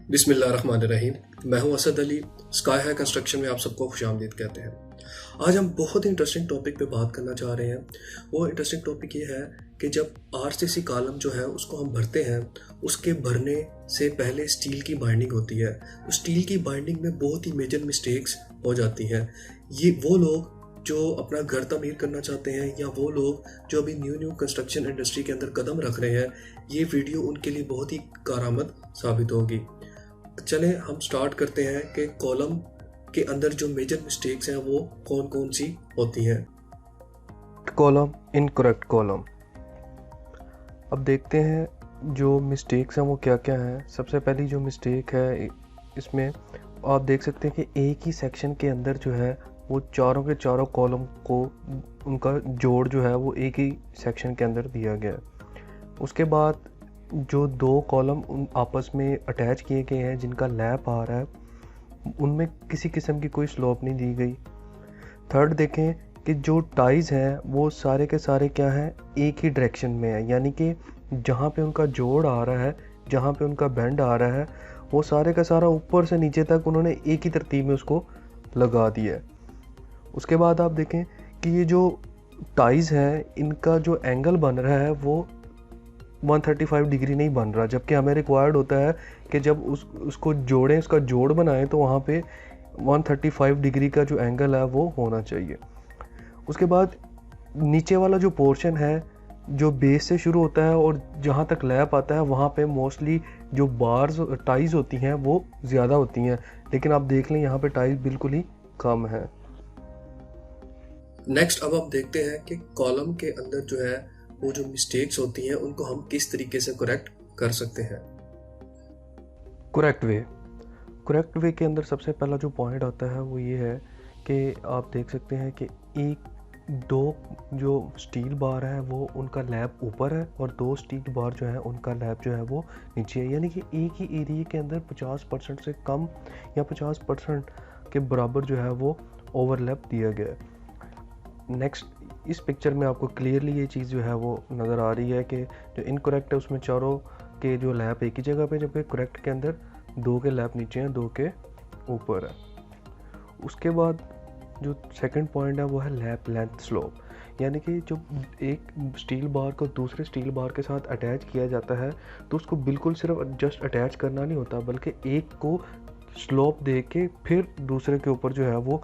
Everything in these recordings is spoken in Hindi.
बिस्मिल्लाहिर्रहमानिर्रहीम। मैं हूं Asad Ali. Sky high construction में आप सबको खुशामदीद कहते हैं। आज हम बहुत ही इंटरेस्टिंग टॉपिक पे बात करना चाह रहे हैं। वो इंटरेस्टिंग टॉपिक ये है कि जब आरसीसी कॉलम जो है उसको हम भरते हैं, उसके भरने से पहले स्टील की बाइंडिंग होती है। तो स्टील की बाइंडिंग में बहुत ही मेजर मिस्टेक्स हो जाती हैं। ये वो लोग जो अपना घर तमीर करना चाहते हैं या वो लोग जो अभी न्यू कंस्ट्रक्शन इंडस्ट्री के अंदर कदम रख रहे हैं, ये वीडियो उनके लिए बहुत ही कारआमद साबित होगी। चलें हम स्टार्ट करते हैं कि कॉलम के अंदर जो मेजर मिस्टेक्स हैं वो कौन कौन सी होती हैं। Column, incorrect column. अब देखते हैं जो मिस्टेक्स हैं वो क्या क्या हैं। सबसे पहली जो मिस्टेक है इसमें आप देख सकते हैं कि एक ही सेक्शन के अंदर जो है वो चारों के चारों कॉलम को उनका जोड़ जो है वो एक ही सेक्शन के अंदर दिया गया है। उसके बाद जो दो कॉलम उन आपस में अटैच किए गए हैं जिनका लैप आ रहा है, उनमें किसी किस्म की कोई स्लोप नहीं दी गई। थर्ड देखें कि जो टाइज हैं वो सारे के सारे क्या हैं, एक ही डायरेक्शन में है, यानी कि जहाँ पे उनका जोड़ आ रहा है, जहाँ पे उनका बेंड आ रहा है, वो सारे का सारा ऊपर से नीचे तक उन्होंने एक ही तरतीब में उसको लगा दिया है। उसके बाद आप देखें कि ये जो टाइज हैं इनका जो एंगल बन रहा है वो 135 डिग्री नहीं बन रहा, जबकि हमें रिक्वायर्ड होता है कि जब उसको जोड़ें, उसका जोड़ बनाएं तो वहाँ पे 135 डिग्री का जो एंगल है वो होना चाहिए। उसके बाद नीचे वाला जो पोर्शन है जो बेस से शुरू होता है और जहाँ तक लैप आता है वहाँ पे मोस्टली जो बार्स टाइज होती हैं वो ज़्यादा होती हैं, लेकिन आप देख लें यहाँ पे टाइज बिल्कुल ही कम है। नेक्स्ट अब हम देखते हैं कि कॉलम के अंदर जो है वो जो मिस्टेक्स होती हैं उनको हम किस तरीके से करेक्ट कर सकते हैं। करेक्ट वे के अंदर सबसे पहला जो पॉइंट आता है वो ये है कि आप देख सकते हैं कि दो जो स्टील बार है वो उनका लैप ऊपर है और दो स्टील बार जो है उनका लैप जो है वो नीचे है, यानी कि एक ही एरिया के अंदर 50% से कम या 50% के बराबर जो है वो ओवरलैप दिया गया है। नेक्स्ट इस पिक्चर में आपको क्लियरली ये चीज़ जो है वो नज़र आ रही है कि जो इनकरेक्ट है उसमें चारों के जो लैप एक ही जगह पे, जबकि करेक्ट के अंदर दो के लैप नीचे हैं, दो के ऊपर है। उसके बाद जो सेकंड पॉइंट है वो है लैप लेंथ स्लोप, यानी कि जब एक स्टील बार को दूसरे स्टील बार के साथ अटैच किया जाता है तो उसको बिल्कुल सिर्फ जस्ट अटैच करना नहीं होता, बल्कि एक को स्लोप दे के फिर दूसरे के ऊपर जो है वो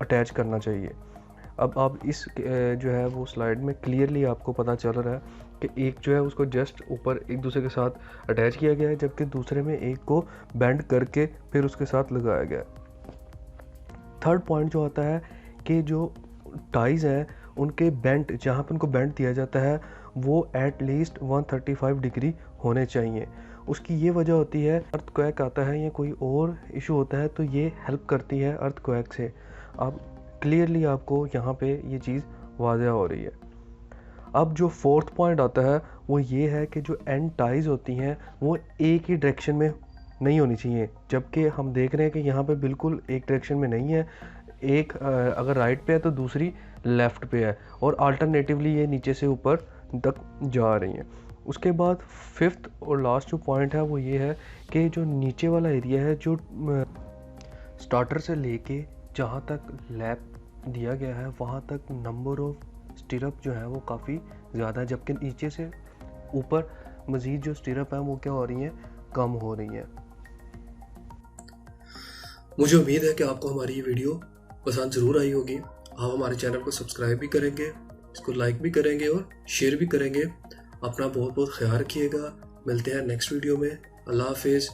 अटैच करना चाहिए। अब आप इस जो है वो स्लाइड में क्लियरली आपको पता चल रहा है कि एक जो है उसको जस्ट ऊपर एक दूसरे के साथ अटैच किया गया है, जबकि दूसरे में एक को बेंड करके फिर उसके साथ लगाया गया है। थर्ड पॉइंट जो आता है कि जो टाइज हैं उनके बेंड, जहाँ पे उनको बेंड दिया जाता है वो एट लीस्ट 135 डिग्री होने चाहिए। उसकी ये वजह होती है अर्थक्वेक आता है या कोई और इशू होता है तो ये हेल्प करती है अर्थक्वेक से। अब क्लियरली आपको यहाँ पे ये चीज़ वाज़ह हो रही है। अब जो फोर्थ पॉइंट आता है वो ये है कि जो एंड टाइज होती हैं वो एक ही डायरेक्शन में नहीं होनी चाहिए, जबकि हम देख रहे हैं कि यहाँ पे बिल्कुल एक डायरेक्शन में नहीं है। एक अगर राइट पे है तो दूसरी लेफ़्ट पे है और अल्टरनेटिवली ये नीचे से ऊपर तक जा रही हैं। उसके बाद फिफ्थ और लास्ट जो पॉइंट है वो ये है कि जो नीचे वाला एरिया है, जो स्टार्टर से लेके जहाँ तक लैप दिया गया है वहाँ तक नंबर ऑफ स्टिरअप जो है वो काफ़ी ज़्यादा है, जबकि नीचे से ऊपर मज़ीद जो स्टिरअप है वो क्या हो रही हैं, कम हो रही हैं। मुझे उम्मीद है कि आपको हमारी ये वीडियो पसंद ज़रूर आई होगी। आप हमारे चैनल को सब्सक्राइब भी करेंगे, इसको लाइक भी करेंगे और शेयर भी करेंगे। अपना बहुत बहुत ख्याल रखिएगा। मिलते हैं नेक्स्ट वीडियो में। अल्लाह हाफिज़।